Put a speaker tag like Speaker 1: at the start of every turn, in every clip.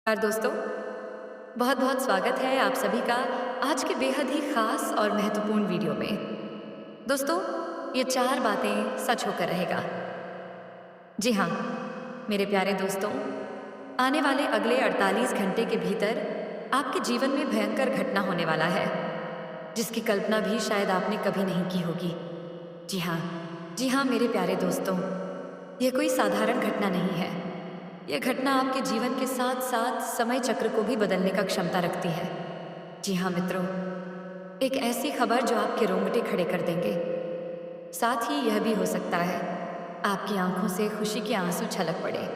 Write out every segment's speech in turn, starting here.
Speaker 1: नमस्कार दोस्तों, बहुत बहुत स्वागत है आप सभी का आज के बेहद ही खास और महत्वपूर्ण वीडियो में। दोस्तों, ये 4 बातें सच होकर रहेगा। जी हाँ, मेरे प्यारे दोस्तों, आने वाले अगले 48 घंटे के भीतर आपके जीवन में भयंकर घटना होने वाला है, जिसकी कल्पना भी शायद आपने कभी नहीं की होगी। जी हाँ, जी हाँ मेरे प्यारे दोस्तों, ये कोई साधारण घटना नहीं है। यह घटना आपके जीवन के साथ-साथ समय चक्र को भी बदलने का क्षमता रखती है। जी हाँ मित्रों, एक ऐसी खबर जो आपके रोंगटे खड़े कर देंगे। साथ ही यह भी हो सकता है, आपकी आँखों से खुशी के आँसू छलक पड़े।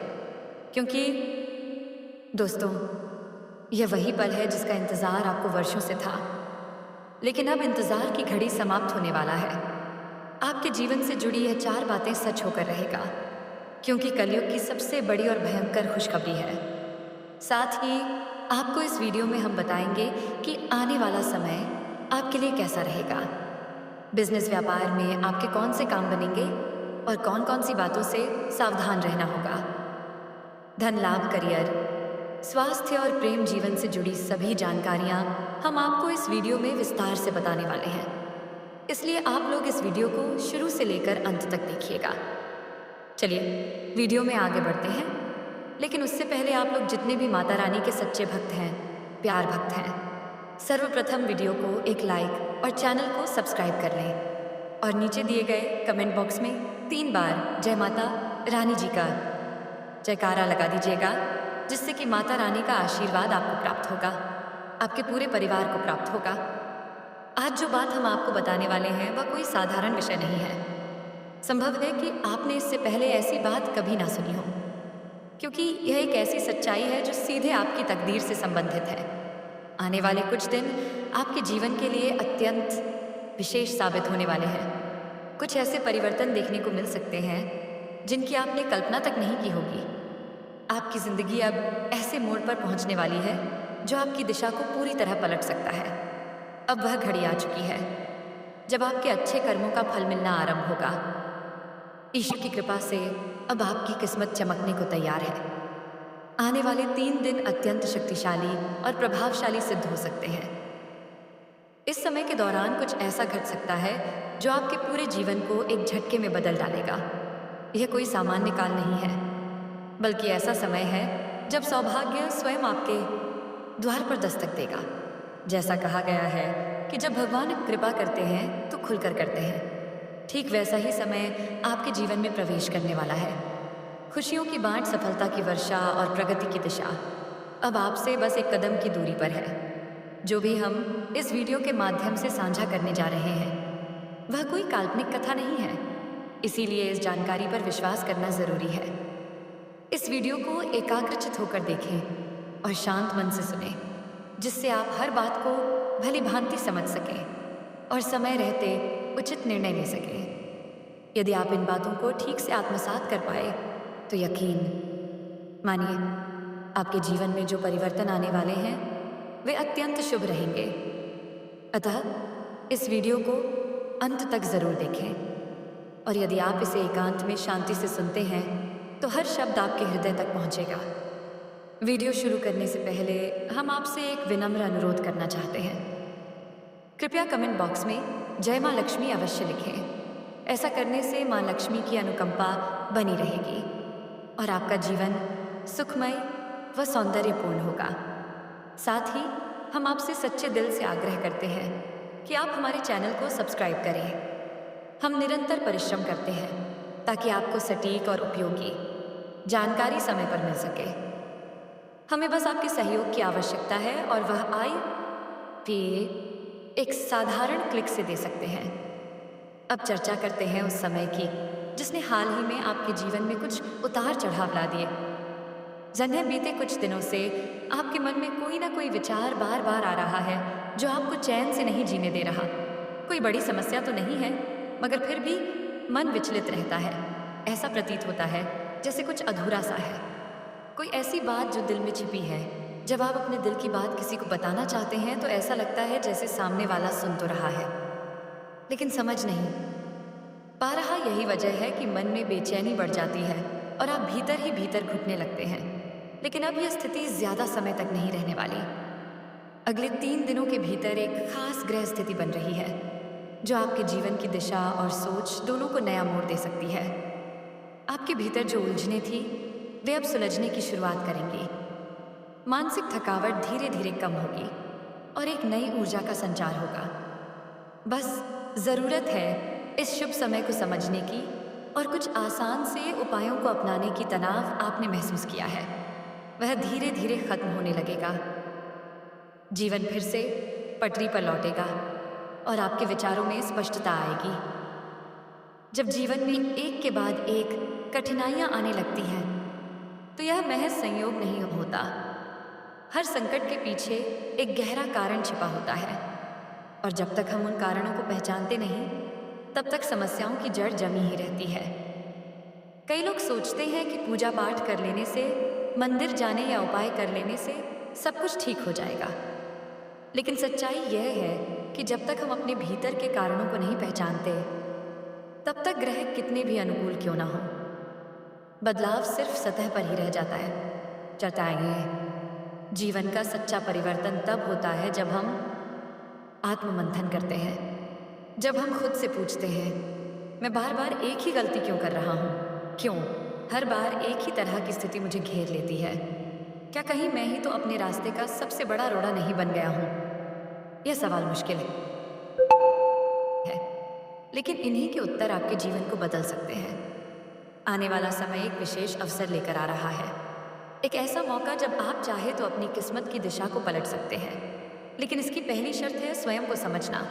Speaker 1: क्योंकि दोस्तों, यह वही पल है जिसका इंतज़ार आपको वर्षों से था। लेकिन अब इंतज़ार की घड़ी समाप्त होने वाला है। आपके जीवन से जुड़ी यह 4 बातें सच होकर रहेगा, क्योंकि कलयुग की सबसे बड़ी और भयंकर खुशखबरी है। साथ ही आपको इस वीडियो में हम बताएंगे कि आने वाला समय आपके लिए कैसा रहेगा। बिजनेस व्यापार में आपके कौन से काम बनेंगे और कौन-कौन सी बातों से सावधान रहना होगा। धन लाभ, करियर, स्वास्थ्य और प्रेम जीवन से जुड़ी सभी जानकारियां हम आपको इस वीडियो में विस्तार से बताने वाले हैं। इसलिए आप लोग इस वीडियो को शुरू से लेकर अंत तक देखिएगा। चलिए वीडियो में आगे बढ़ते हैं, लेकिन उससे पहले आप लोग जितने भी माता रानी के सच्चे भक्त हैं, प्यार भक्त हैं, सर्वप्रथम वीडियो को एक लाइक और चैनल को सब्सक्राइब कर लें और नीचे दिए गए कमेंट बॉक्स में 3 बार जय माता रानी जी का जयकारा लगा दीजिएगा, जिससे कि माता रानी का आशीर्वाद आपको प्राप्त होगा, आपके पूरे परिवार को प्राप्त होगा। आज जो बात हम आपको बताने वाले हैं वह कोई साधारण विषय नहीं है। संभव है कि आपने इससे पहले ऐसी बात कभी ना सुनी हो, क्योंकि यह एक ऐसी सच्चाई है जो सीधे आपकी तकदीर से संबंधित है। आने वाले कुछ दिन आपके जीवन के लिए अत्यंत विशेष साबित होने वाले हैं। कुछ ऐसे परिवर्तन देखने को मिल सकते हैं जिनकी आपने कल्पना तक नहीं की होगी। आपकी जिंदगी अब ऐसे मोड़ पर पहुंचने वाली है जो आपकी दिशा को पूरी तरह पलट सकता है। अब वह घड़ी आ चुकी है जब आपके अच्छे कर्मों का फल मिलना आरंभ होगा। ईश्वर की कृपा से अब आपकी किस्मत चमकने को तैयार है। आने वाले 3 दिन अत्यंत शक्तिशाली और प्रभावशाली सिद्ध हो सकते हैं। इस समय के दौरान कुछ ऐसा घट सकता है जो आपके पूरे जीवन को एक झटके में बदल डालेगा। यह कोई सामान्य काल नहीं है, बल्कि ऐसा समय है जब सौभाग्य स्वयं आपके द्वार पर दस्तक देगा। जैसा कहा गया है कि जब भगवान कृपा करते हैं तो खुलकर करते हैं, ठीक वैसा ही समय आपके जीवन में प्रवेश करने वाला है। खुशियों की बांट, सफलता की वर्षा और प्रगति की दिशा अब आपसे बस एक कदम की दूरी पर है। जो भी हम इस वीडियो के माध्यम से साझा करने जा रहे हैं वह कोई काल्पनिक कथा नहीं है, इसीलिए इस जानकारी पर विश्वास करना जरूरी है। इस वीडियो को एकाग्रचित होकर देखें और शांत मन से सुनें, जिससे आप हर बात को भली भांति समझ सकें और समय रहते उचित निर्णय ले सकें। यदि आप इन बातों को ठीक से आत्मसात कर पाए तो यकीन मानिए, आपके जीवन में जो परिवर्तन आने वाले हैं वे अत्यंत शुभ रहेंगे। अतः इस वीडियो को अंत तक जरूर देखें और यदि आप इसे एकांत में शांति से सुनते हैं तो हर शब्द आपके हृदय तक पहुंचेगा। वीडियो शुरू करने से पहले हम आपसे एक विनम्र अनुरोध करना चाहते हैं। कृपया कमेंट बॉक्स में जय मां लक्ष्मी अवश्य लिखें। ऐसा करने से मां लक्ष्मी की अनुकंपा बनी रहेगी और आपका जीवन सुखमय व सौंदर्यपूर्ण होगा। साथ ही हम आपसे सच्चे दिल से आग्रह करते हैं कि आप हमारे चैनल को सब्सक्राइब करें। हम निरंतर परिश्रम करते हैं ताकि आपको सटीक और उपयोगी जानकारी समय पर मिल सके। हमें बस आपके सहयोग की आवश्यकता है और वह आप एक साधारण क्लिक से दे सकते हैं। अब चर्चा करते हैं उस समय की जिसने हाल ही में आपके जीवन में कुछ उतार चढ़ाव ला दिए। जन्य बीते कुछ दिनों से आपके मन में कोई ना कोई विचार बार बार आ रहा है जो आपको चैन से नहीं जीने दे रहा। कोई बड़ी समस्या तो नहीं है, मगर फिर भी मन विचलित रहता है। ऐसा प्रतीत होता है जैसे कुछ अधूरा सा है, कोई ऐसी बात जो दिल में छिपी है। जब आप अपने दिल की बात किसी को बताना चाहते हैं तो ऐसा लगता है जैसे सामने वाला सुन तो रहा है लेकिन समझ नहीं पा रहा। यही वजह है कि मन में बेचैनी बढ़ जाती है और आप भीतर ही भीतर घुटने लगते हैं। लेकिन अब यह स्थिति ज़्यादा समय तक नहीं रहने वाली। अगले 3 दिनों के भीतर एक खास ग्रह स्थिति बन रही है जो आपके जीवन की दिशा और सोच दोनों को नया मोड़ दे सकती है। आपके भीतर जो उलझने थी वे अब सुलझने की शुरुआत करेंगी। मानसिक थकावट धीरे धीरे कम होगी और एक नई ऊर्जा का संचार होगा। बस ज़रूरत है इस शुभ समय को समझने की और कुछ आसान से उपायों को अपनाने की। तनाव आपने महसूस किया है वह धीरे धीरे खत्म होने लगेगा। जीवन फिर से पटरी पर लौटेगा और आपके विचारों में स्पष्टता आएगी। जब जीवन में एक के बाद एक कठिनाइयां आने लगती हैं तो यह महज संयोग नहीं होता। हर संकट के पीछे एक गहरा कारण छिपा होता है और जब तक हम उन कारणों को पहचानते नहीं तब तक समस्याओं की जड़ जमी ही रहती है। कई लोग सोचते हैं कि पूजा पाठ कर लेने से, मंदिर जाने या उपाय कर लेने से सब कुछ ठीक हो जाएगा, लेकिन सच्चाई यह है कि जब तक हम अपने भीतर के कारणों को नहीं पहचानते तब तक ग्रह कितने भी अनुकूल क्यों ना हो, बदलाव सिर्फ सतह पर ही रह जाता है। चटाएंगे जीवन का सच्चा परिवर्तन तब होता है जब हम आत्ममंथन करते हैं, जब हम खुद से पूछते हैं मैं बार बार एक ही गलती क्यों कर रहा हूँ, क्यों हर बार एक ही तरह की स्थिति मुझे घेर लेती है, क्या कहीं मैं ही तो अपने रास्ते का सबसे बड़ा रोड़ा नहीं बन गया हूँ। यह सवाल मुश्किल है, लेकिन इन्हीं के उत्तर आपके जीवन को बदल सकते हैं। आने वाला समय एक विशेष अवसर लेकर आ रहा है, एक ऐसा मौका जब आप चाहे तो अपनी किस्मत की दिशा को पलट सकते हैं, लेकिन इसकी पहली शर्त है स्वयं को समझना।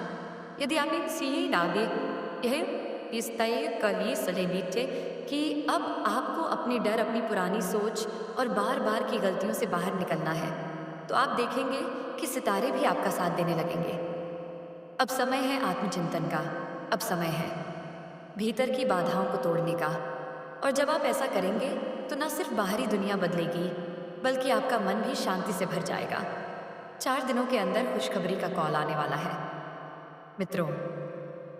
Speaker 1: यदि आप एक सीही डागे यह इस तय कली सलेबीटे कि अब आपको अपने डर, अपनी पुरानी सोच और बार बार की गलतियों से बाहर निकलना है, तो आप देखेंगे कि सितारे भी आपका साथ देने लगेंगे। अब समय है आत्मचिंतन का, अब समय है भीतर की बाधाओं को तोड़ने का। और जब आप ऐसा करेंगे तो न सिर्फ बाहरी दुनिया बदलेगी बल्कि आपका मन भी शांति से भर जाएगा। 4 दिनों के अंदर खुशखबरी का कॉल आने वाला है। मित्रों,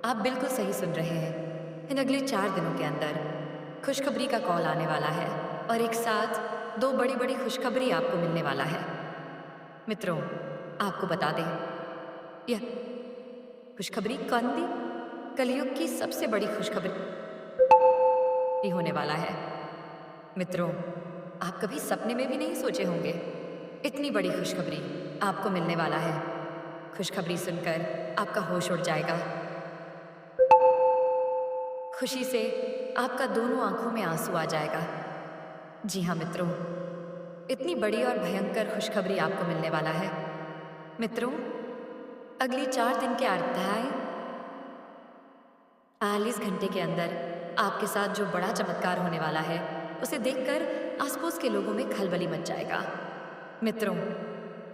Speaker 1: आप बिल्कुल सही सुन रहे हैं। इन अगले 4 दिनों के अंदर खुशखबरी का कॉल आने वाला है और एक साथ 2 बड़ी बड़ी खुशखबरी आपको मिलने वाला है। मित्रों, आपको बता दें यह खुशखबरी कौन दी? कलयुग की सबसे बड़ी खुशखबरी होने वाला है। मित्रों, आप कभी सपने में भी नहीं सोचे होंगे इतनी बड़ी खुशखबरी आपको मिलने वाला है। खुशखबरी सुनकर आपका होश उड़ जाएगा। खुशी से आपका दोनों आंखों में आंसू आ जाएगा। जी हाँ मित्रों, इतनी बड़ी और भयंकर खुशखबरी आपको मिलने वाला है। मित्रों, अगली 4 दिन के अध्याय 48 घंटे के अंदर आपके साथ जो बड़ा चमत्कार होने वाला है उसे देखकर आसपास के लोगों में खलबली मच जाएगा। मित्रों,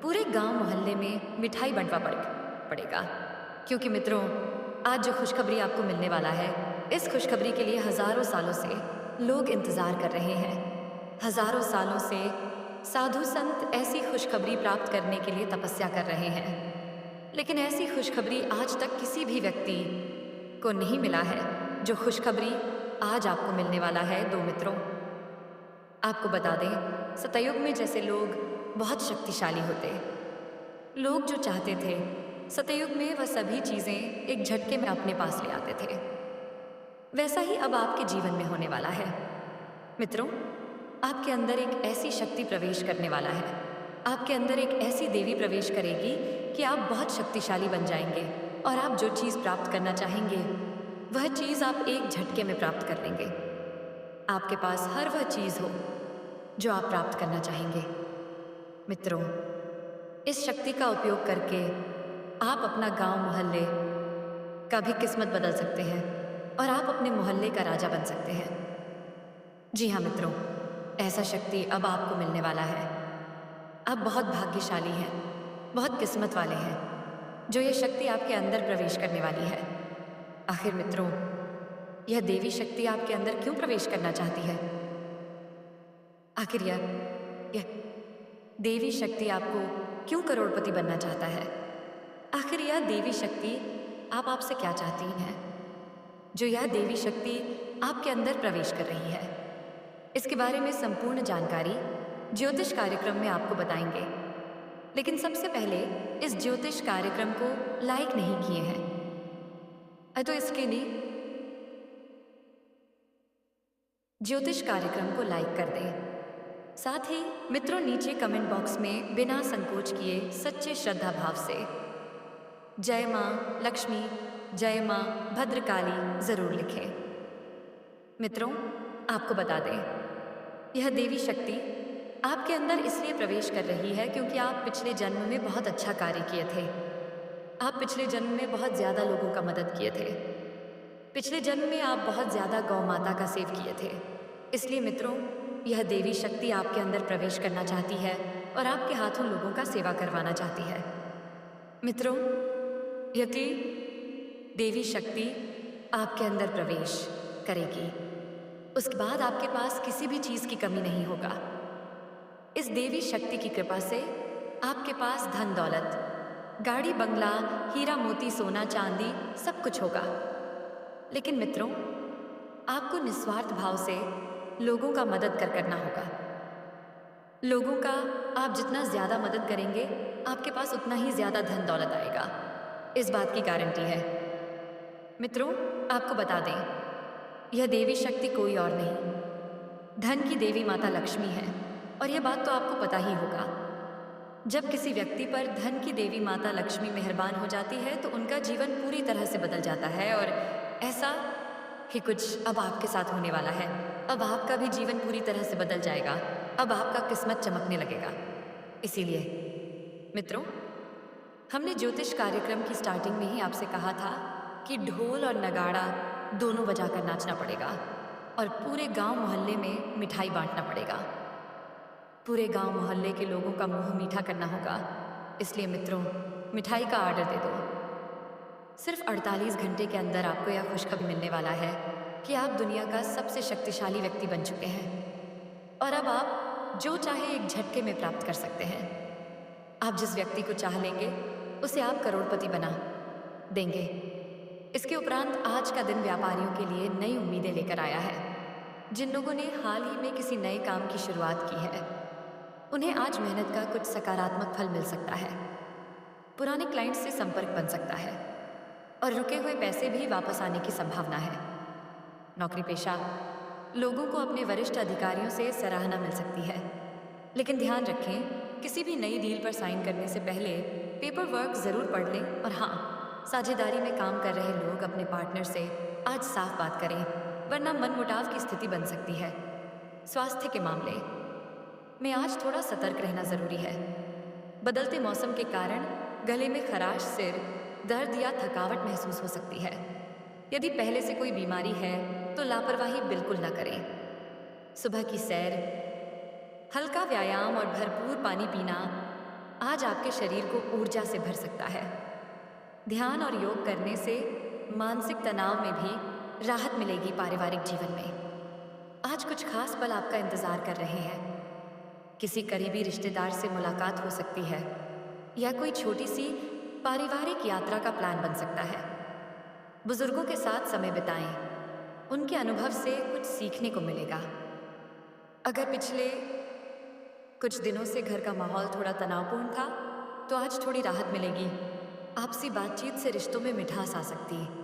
Speaker 1: पूरे गांव मोहल्ले में मिठाई बंटवा पड़ेगा, क्योंकि मित्रों आज जो खुशखबरी आपको मिलने वाला है, इस खुशखबरी के लिए हजारों सालों से लोग इंतजार कर रहे हैं। हजारों सालों से साधु संत ऐसी खुशखबरी प्राप्त करने के लिए तपस्या कर रहे हैं, लेकिन ऐसी खुशखबरी आज तक किसी भी व्यक्ति को नहीं मिला है जो खुशखबरी आज आपको मिलने वाला है। 2 मित्रों, आपको बता दें, सतयुग में जैसे लोग बहुत शक्तिशाली होते, लोग जो चाहते थे सतयुग में वह सभी चीजें एक झटके में अपने पास ले आते थे, वैसा ही अब आपके जीवन में होने वाला है। मित्रों, आपके अंदर एक ऐसी शक्ति प्रवेश करने वाला है, आपके अंदर एक ऐसी देवी प्रवेश करेगी कि आप बहुत शक्तिशाली बन जाएंगे और आप जो चीज़ प्राप्त करना चाहेंगे वह चीज़ आप एक झटके में प्राप्त कर लेंगे। आपके पास हर वह चीज़ हो जो आप प्राप्त करना चाहेंगे। मित्रों, इस शक्ति का उपयोग करके आप अपना गांव मोहल्ले का भी किस्मत बदल सकते हैं और आप अपने मोहल्ले का राजा बन सकते हैं। जी हाँ मित्रों, ऐसा शक्ति अब आपको मिलने वाला है। आप बहुत भाग्यशाली हैं, बहुत किस्मत वाले हैं जो ये शक्ति आपके अंदर प्रवेश करने वाली है। आखिर मित्रों, यह देवी शक्ति आपके अंदर क्यों प्रवेश करना चाहती है? आखिर यह देवी शक्ति आपको क्यों करोड़पति बनना चाहता है? आखिर यह देवी शक्ति आपसे क्या चाहती है जो यह देवी शक्ति आपके अंदर प्रवेश कर रही है? इसके बारे में संपूर्ण जानकारी ज्योतिष कार्यक्रम में आपको बताएंगे। लेकिन सबसे पहले इस ज्योतिष कार्यक्रम को लाइक नहीं किए हैं तो इसके लिए ज्योतिष कार्यक्रम को लाइक कर दें। साथ ही मित्रों नीचे कमेंट बॉक्स में बिना संकोच किए सच्चे श्रद्धा भाव से जय मां लक्ष्मी, जय मां भद्रकाली जरूर लिखें। मित्रों आपको बता दें, यह देवी शक्ति आपके अंदर इसलिए प्रवेश कर रही है क्योंकि आप पिछले जन्म में बहुत अच्छा कार्य किए थे। आप पिछले जन्म में बहुत ज़्यादा लोगों का मदद किए थे। पिछले जन्म में आप बहुत ज़्यादा गौ माता का सेव किए थे। इसलिए मित्रों यह देवी शक्ति आपके अंदर प्रवेश करना चाहती है और आपके हाथों लोगों का सेवा करवाना चाहती है। मित्रों यदि देवी शक्ति आपके अंदर प्रवेश करेगी, उसके बाद आपके पास किसी भी चीज़ की कमी नहीं होगा। इस देवी शक्ति की कृपा से आपके पास धन दौलत, गाड़ी बंगला, हीरा मोती सोना चांदी सब कुछ होगा। लेकिन मित्रों आपको निस्वार्थ भाव से लोगों का मदद करना होगा। लोगों का आप जितना ज़्यादा मदद करेंगे आपके पास उतना ही ज़्यादा धन दौलत आएगा, इस बात की गारंटी है। मित्रों आपको बता दें, यह देवी शक्ति कोई और नहीं, धन की देवी माता लक्ष्मी है। और यह बात तो आपको पता ही होगा, जब किसी व्यक्ति पर धन की देवी माता लक्ष्मी मेहरबान हो जाती है तो उनका जीवन पूरी तरह से बदल जाता है। और ऐसा ही कुछ अब आपके साथ होने वाला है। अब आपका भी जीवन पूरी तरह से बदल जाएगा। अब आपका किस्मत चमकने लगेगा। इसीलिए मित्रों हमने ज्योतिष कार्यक्रम की स्टार्टिंग में ही आपसे कहा था कि ढोल और नगाड़ा दोनों बजाकर नाचना पड़ेगा और पूरे गांव मोहल्ले में मिठाई बांटना पड़ेगा। पूरे गांव मोहल्ले के लोगों का मुंह मीठा करना होगा। इसलिए मित्रों मिठाई का ऑर्डर दे दो। सिर्फ 48 घंटे के अंदर आपको यह खुशखबरी मिलने वाला है कि आप दुनिया का सबसे शक्तिशाली व्यक्ति बन चुके हैं और अब आप जो चाहे एक झटके में प्राप्त कर सकते हैं। आप जिस व्यक्ति को चाह लेंगे उसे आप करोड़पति बना देंगे। इसके उपरांत आज का दिन व्यापारियों के लिए नई उम्मीदें लेकर आया है। जिन लोगों ने हाल ही में किसी नए काम की शुरुआत की है उन्हें आज मेहनत का कुछ सकारात्मक फल मिल सकता है। पुराने क्लाइंट से संपर्क बन सकता है और रुके हुए पैसे भी वापस आने की संभावना है। नौकरी पेशा लोगों को अपने वरिष्ठ अधिकारियों से सराहना मिल सकती है। लेकिन ध्यान रखें, किसी भी नई डील पर साइन करने से पहले पेपर वर्क ज़रूर पढ़ लें। और हाँ, साझेदारी में काम कर रहे लोग अपने पार्टनर से आज साफ बात करें, वरना मनमुटाव की स्थिति बन सकती है। स्वास्थ्य के मामले में आज थोड़ा सतर्क रहना ज़रूरी है। बदलते मौसम के कारण गले में खराश, सिर दर्द या थकावट महसूस हो सकती है। यदि पहले से कोई बीमारी है तो लापरवाही बिल्कुल न करें। सुबह की सैर, हल्का व्यायाम और भरपूर पानी पीना आज आपके शरीर को ऊर्जा से भर सकता है। ध्यान और योग करने से मानसिक तनाव में भी राहत मिलेगी। पारिवारिक जीवन में आज कुछ खास पल आपका इंतजार कर रहे हैं। किसी करीबी रिश्तेदार से मुलाकात हो सकती है या कोई छोटी सी पारिवारिक यात्रा का प्लान बन सकता है। बुजुर्गों के साथ समय बिताएं, उनके अनुभव से कुछ सीखने को मिलेगा। अगर पिछले कुछ दिनों से घर का माहौल थोड़ा तनावपूर्ण था तो आज थोड़ी राहत मिलेगी। आपसी बातचीत से रिश्तों में मिठास आ सकती है।